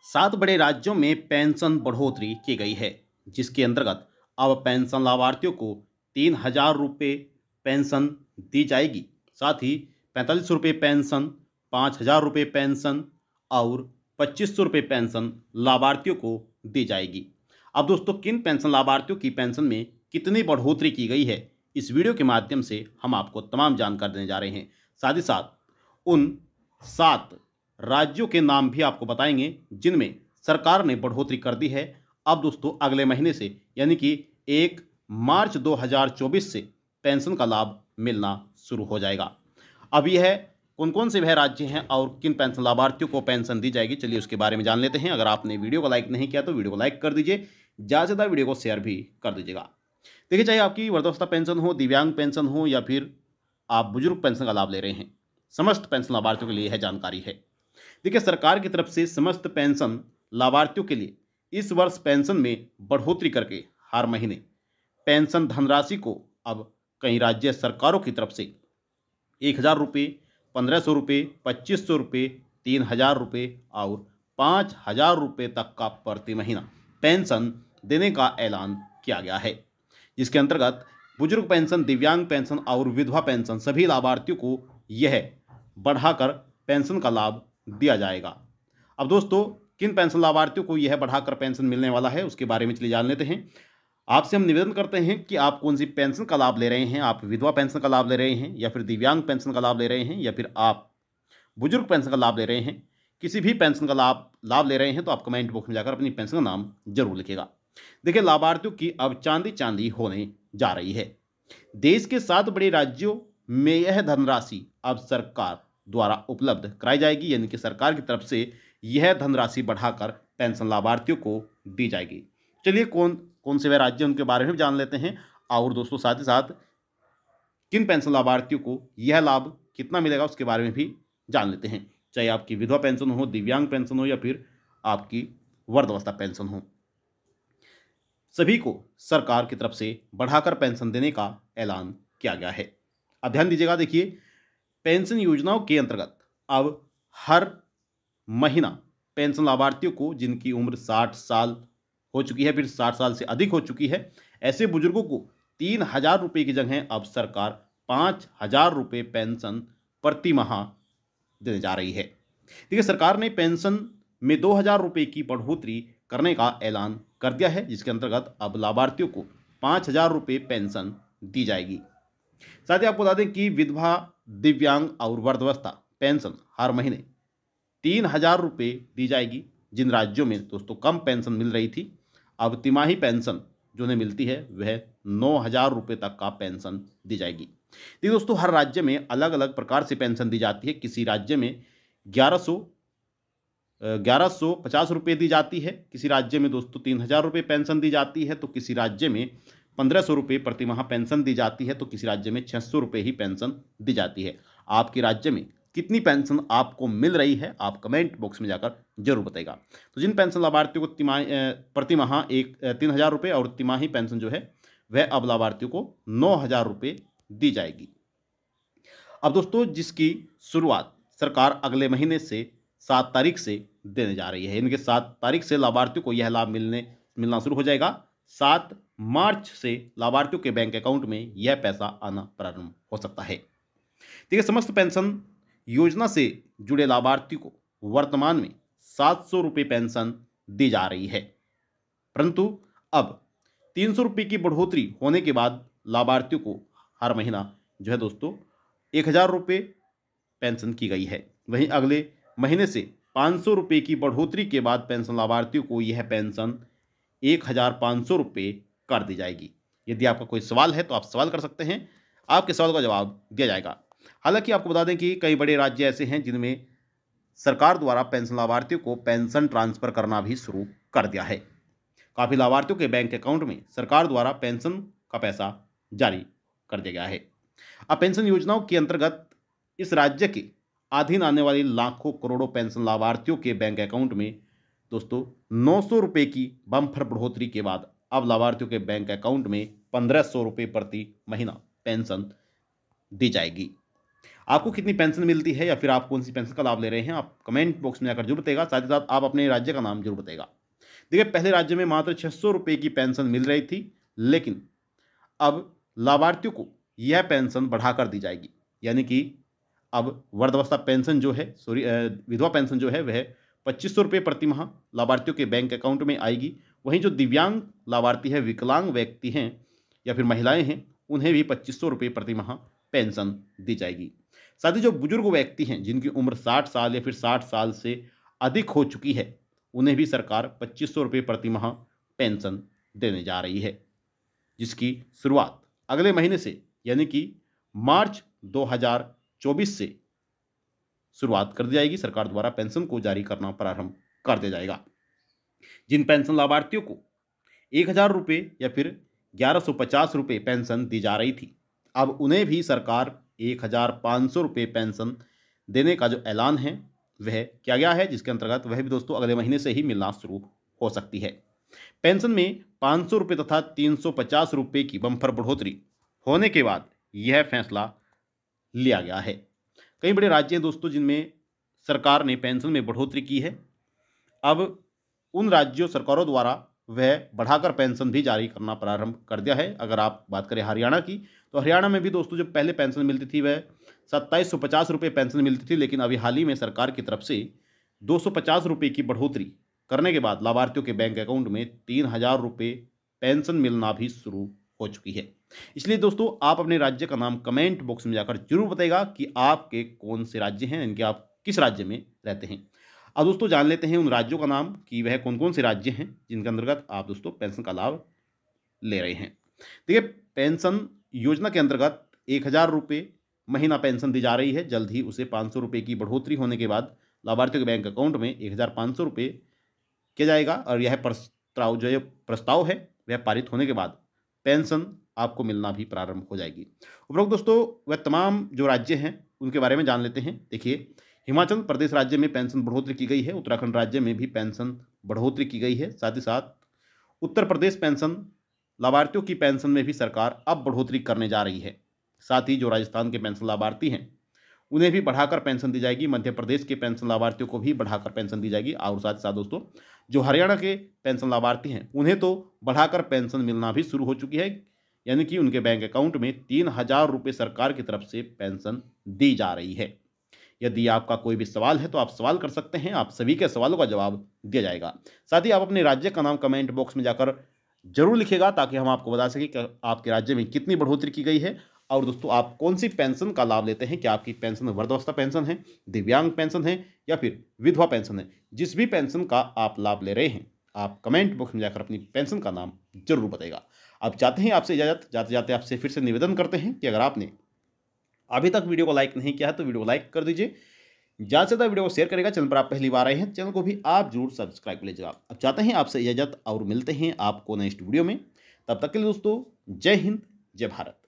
7 बड़े राज्यों में पेंशन बढ़ोतरी की गई है, जिसके अंतर्गत अब पेंशन लाभार्थियों को 3,000 रुपये पेंशन दी जाएगी। साथ ही 45 रुपये पेंशन, 5,000 रुपये पेंशन और 2500 रुपये पेंशन लाभार्थियों को दी जाएगी। अब दोस्तों, किन पेंशन लाभार्थियों की पेंशन में कितनी बढ़ोतरी की गई है, इस वीडियो के माध्यम से हम आपको तमाम जानकारी देने जा रहे हैं। साथ ही साथ उन 7 राज्यों के नाम भी आपको बताएंगे जिनमें सरकार ने बढ़ोतरी कर दी है। अब दोस्तों, अगले महीने से यानी कि 1 मार्च 2024 से पेंशन का लाभ मिलना शुरू हो जाएगा। अब यह कौन कौन से वह राज्य हैं और किन पेंशन लाभार्थियों को पेंशन दी जाएगी, चलिए उसके बारे में जान लेते हैं। अगर आपने वीडियो को लाइक नहीं किया तो वीडियो को लाइक कर दीजिए, ज़्यादा से ज़्यादा वीडियो को शेयर भी कर दीजिएगा। देखिए, चाहे आपकी वृद्धावस्था पेंशन हो, दिव्यांग पेंशन हो या फिर आप बुजुर्ग पेंशन का लाभ ले रहे हैं, समस्त पेंशन लाभार्थियों के लिए यह जानकारी है। देखिए, सरकार की तरफ से समस्त पेंशन लाभार्थियों के लिए इस वर्ष पेंशन में बढ़ोतरी करके हर महीने पेंशन धनराशि को अब कई राज्य सरकारों की तरफ से 1,000 रुपये, 1,500 रुपये, 2,500 रुपये, 3,000 रुपये और 5,000 रुपये तक का प्रति महीना पेंशन देने का ऐलान किया गया है, जिसके अंतर्गत बुजुर्ग पेंशन, दिव्यांग पेंशन और विधवा पेंशन सभी लाभार्थियों को यह बढ़ाकर पेंशन का लाभ दिया जाएगा। अब दोस्तों, किन पेंशन लाभार्थियों को यह बढ़ाकर पेंशन मिलने वाला है, उसके बारे में चलिए जान लेते हैं। आपसे हम निवेदन करते हैं कि आप कौन सी पेंशन का लाभ ले रहे हैं। आप विधवा पेंशन का लाभ ले रहे हैं या फिर दिव्यांग पेंशन का लाभ ले रहे हैं या फिर आप बुजुर्ग पेंशन का लाभ ले रहे हैं, किसी भी पेंशन का लाभ ले रहे हैं तो आप कमेंट बॉक्स में जाकर अपनी पेंशन का नाम जरूर लिखिएगा। देखिए, लाभार्थियों की अब चांदी चांदी होने जा रही है। देश के 7 बड़े राज्यों में यह धनराशि अब सरकार द्वारा उपलब्ध कराई जाएगी, यानी कि सरकार की तरफ से यह धनराशि बढ़ाकर पेंशन लाभार्थियों को दी जाएगी। चलिए, कौन कौन से वे राज्य उनके बारे में जान लेते हैं और दोस्तों साथ ही साथ किन पेंशन लाभार्थियों को यह लाभ कितना मिलेगा उसके बारे में भी जान लेते हैं। चाहे आपकी विधवा पेंशन हो, दिव्यांग पेंशन हो या फिर आपकी वृद्धावस्था पेंशन हो, सभी को सरकार की तरफ से बढ़ाकर पेंशन देने का ऐलान किया गया है। अब ध्यान दीजिएगा। देखिए, पेंशन योजनाओं के अंतर्गत अब हर महीना पेंशन लाभार्थियों को जिनकी उम्र 60 साल हो चुकी है, फिर 60 साल से अधिक हो चुकी है, ऐसे बुजुर्गों को 3,000 रुपये की जगह अब सरकार 5,000 रुपये पेंशन प्रति माह देने जा रही है। देखिए, सरकार ने पेंशन में 2,000 रुपये की बढ़ोतरी करने का ऐलान कर दिया है, जिसके अंतर्गत अब लाभार्थियों को 5,000 रुपये पेंशन दी जाएगी। साथ ही आपको बता दें कि विधवा, दिव्यांग और वृद्धावस्था पेंशन हर महीने 3,000 रुपये दी जाएगी। जिन राज्यों में दोस्तों कम पेंशन मिल रही थी, अब तिमाही पेंशन जो उन्हें मिलती है वह 9,000 रुपये तक का पेंशन दी जाएगी। देखिए दोस्तों, हर राज्य में अलग अलग प्रकार से पेंशन दी जाती है। किसी राज्य में 1,150 रुपये दी जाती है, किसी राज्य में दोस्तों 3,000 रुपये पेंशन दी जाती है, तो किसी राज्य में 1,500 रुपये प्रति माह पेंशन दी जाती है, तो किसी राज्य में 600 रुपये ही पेंशन दी जाती है। आपके राज्य में कितनी पेंशन आपको मिल रही है, आप कमेंट बॉक्स में जाकर जरूर बताइएगा। तो जिन पेंशन लाभार्थियों को प्रति माह 3,000 रुपये और तिमाही पेंशन जो है वह अब लाभार्थियों को 9,000 रुपये दी जाएगी। अब दोस्तों, जिसकी शुरुआत सरकार अगले महीने से 7 तारीख से देने जा रही है, इनके 7 तारीख से लाभार्थियों को यह लाभ मिलना शुरू हो जाएगा। 7 मार्च से लाभार्थियों के बैंक अकाउंट में यह पैसा आना प्रारंभ हो सकता है। देखिए, समस्त पेंशन योजना से जुड़े लाभार्थियों को वर्तमान में 700 रुपये पेंशन दी जा रही है, परंतु अब 300 रुपये की बढ़ोतरी होने के बाद लाभार्थियों को हर महीना जो है दोस्तों 1,000 रुपये पेंशन की गई है। वहीं अगले महीने से 500 रुपये की बढ़ोतरी के बाद पेंशन लाभार्थियों को यह पेंशन 1,500 रुपये कर दी जाएगी। यदि आपका कोई सवाल है तो आप सवाल कर सकते हैं, आपके सवाल का जवाब दिया जाएगा। हालांकि आपको बता दें कि कई बड़े राज्य ऐसे हैं जिनमें सरकार द्वारा पेंशन लाभार्थियों को पेंशन ट्रांसफर करना भी शुरू कर दिया है। काफ़ी लाभार्थियों के बैंक अकाउंट में सरकार द्वारा पेंशन का पैसा जारी कर दिया गया है। अब पेंशन योजनाओं के अंतर्गत इस राज्य के अधीन आने वाली लाखों करोड़ों पेंशन लाभार्थियों के बैंक अकाउंट में दोस्तों 900 रुपये की बम्पर बढ़ोतरी के बाद अब लाभार्थियों के बैंक अकाउंट में 1,500 रुपये प्रति महीना पेंशन दी जाएगी। आपको कितनी पेंशन मिलती है या फिर आप कौन सी पेंशन का लाभ ले रहे हैं, आप कमेंट बॉक्स में जाकर जरूर बताएगा। साथ ही साथ आप अपने राज्य का नाम जरूर बताएगा। देखिए, पहले राज्य में मात्र 600 रुपये की पेंशन मिल रही थी, लेकिन अब लाभार्थियों को यह पेंशन बढ़ाकर दी जाएगी। यानी कि अब वृद्धावस्था पेंशन जो है, विधवा पेंशन जो है वह 2500 रुपये प्रति माह लाभार्थियों के बैंक अकाउंट में आएगी। वहीं जो दिव्यांग लाभार्थी है, विकलांग व्यक्ति हैं या फिर महिलाएं हैं, उन्हें भी 2500 रुपये प्रति माह पेंशन दी जाएगी। साथ ही जो बुजुर्ग व्यक्ति हैं जिनकी उम्र 60 साल या फिर 60 साल से अधिक हो चुकी है, उन्हें भी सरकार 2500 रुपये प्रति माह पेंशन देने जा रही है, जिसकी शुरुआत अगले महीने से यानी कि मार्च 2024 से शुरुआत कर दी जाएगी। सरकार द्वारा पेंशन को जारी करना प्रारंभ कर दिया जाएगा। जिन पेंशन लाभार्थियों को 1000 रुपये या फिर 1150 रुपये पेंशन दी जा रही थी, अब उन्हें भी सरकार 1500 रुपये पेंशन देने का जो ऐलान है वह किया गया है, जिसके अंतर्गत वह भी दोस्तों अगले महीने से ही मिलना शुरू हो सकती है। पेंशन में 500 रुपये तथा 350 रुपये की बम्पर बढ़ोतरी होने के बाद यह फैसला लिया गया है। कई बड़े राज्य हैं दोस्तों जिनमें सरकार ने पेंशन में बढ़ोतरी की है। अब उन राज्यों सरकारों द्वारा वह बढ़ाकर पेंशन भी जारी करना प्रारंभ कर दिया है। अगर आप बात करें हरियाणा की, तो हरियाणा में भी दोस्तों जो पहले पेंशन मिलती थी वह 2750 रुपये पेंशन मिलती थी, लेकिन अभी हाल ही में सरकार की तरफ से 250 रुपये की बढ़ोतरी करने के बाद लाभार्थियों के बैंक अकाउंट में 3000 रुपये पेंशन मिलना भी शुरू हो चुकी है। इसलिए दोस्तों आप अपने राज्य का नाम कमेंट बॉक्स में जाकर जरूर बताइएगा कि आपके कौन से राज्य हैं, इनके आप किस राज्य में रहते हैं। अब दोस्तों जान लेते हैं उन राज्यों का नाम कि वह कौन कौन से राज्य हैं जिनके अंतर्गत आप दोस्तों पेंशन का लाभ ले रहे हैं। देखिए, पेंशन योजना के अंतर्गत 1000 रुपये महीना पेंशन दी जा रही है। जल्द ही उसे 500 रुपये की बढ़ोतरी होने के बाद लाभार्थियों के बैंक अकाउंट में 1500 रुपये किया जाएगा और यह प्रस्ताव है वह पारित होने के बाद पेंशन आपको मिलना भी प्रारंभ हो जाएगी। उपरोक्त दोस्तों वह तमाम जो राज्य हैं उनके बारे में जान लेते हैं। देखिए, हिमाचल प्रदेश राज्य में पेंशन बढ़ोतरी की गई है, उत्तराखंड राज्य में भी पेंशन बढ़ोतरी की गई है। साथ ही साथ उत्तर प्रदेश पेंशन लाभार्थियों की पेंशन में भी सरकार अब बढ़ोतरी करने जा रही है। साथ ही जो राजस्थान के पेंशन लाभार्थी हैं उन्हें भी बढ़ाकर पेंशन दी जाएगी। मध्य प्रदेश के पेंशन लाभार्थियों को भी बढ़ाकर पेंशन दी जाएगी। और साथ ही साथ दोस्तों जो हरियाणा के पेंशन लाभार्थी हैं उन्हें तो बढ़ाकर पेंशन मिलना भी शुरू हो चुकी है, यानी कि उनके बैंक अकाउंट में 3000 रुपये सरकार की तरफ से पेंशन दी जा रही है। यदि आपका कोई भी सवाल है तो आप सवाल कर सकते हैं, आप सभी के सवालों का जवाब दिया जाएगा। साथ ही आप अपने राज्य का नाम कमेंट बॉक्स में जाकर जरूर लिखेगा ताकि हम आपको बता सकें कि आपके राज्य में कितनी बढ़ोतरी की गई है और दोस्तों आप कौन सी पेंशन का लाभ लेते हैं। क्या आपकी पेंशन वृद्धावस्था पेंशन है, दिव्यांग पेंशन है या फिर विधवा पेंशन है। जिस भी पेंशन का आप लाभ ले रहे हैं आप कमेंट बॉक्स में जाकर अपनी पेंशन का नाम जरूर बताएगा। अब चाहते हैं आपसे इजाजत, जाते जाते आपसे फिर से निवेदन करते हैं कि अगर आपने अभी तक वीडियो को लाइक नहीं किया है तो वीडियो को लाइक कर दीजिए, ज़्यादा से ज़्यादा वीडियो को शेयर करेगा। चैनल पर आप पहली बार आए हैं, चैनल को भी आप जरूर सब्सक्राइब कर लीजिएगा। अब चाहते हैं आपसे इजाजत और मिलते हैं आपको नेक्स्ट वीडियो में। तब तक के लिए दोस्तों जय हिंद, जय भारत।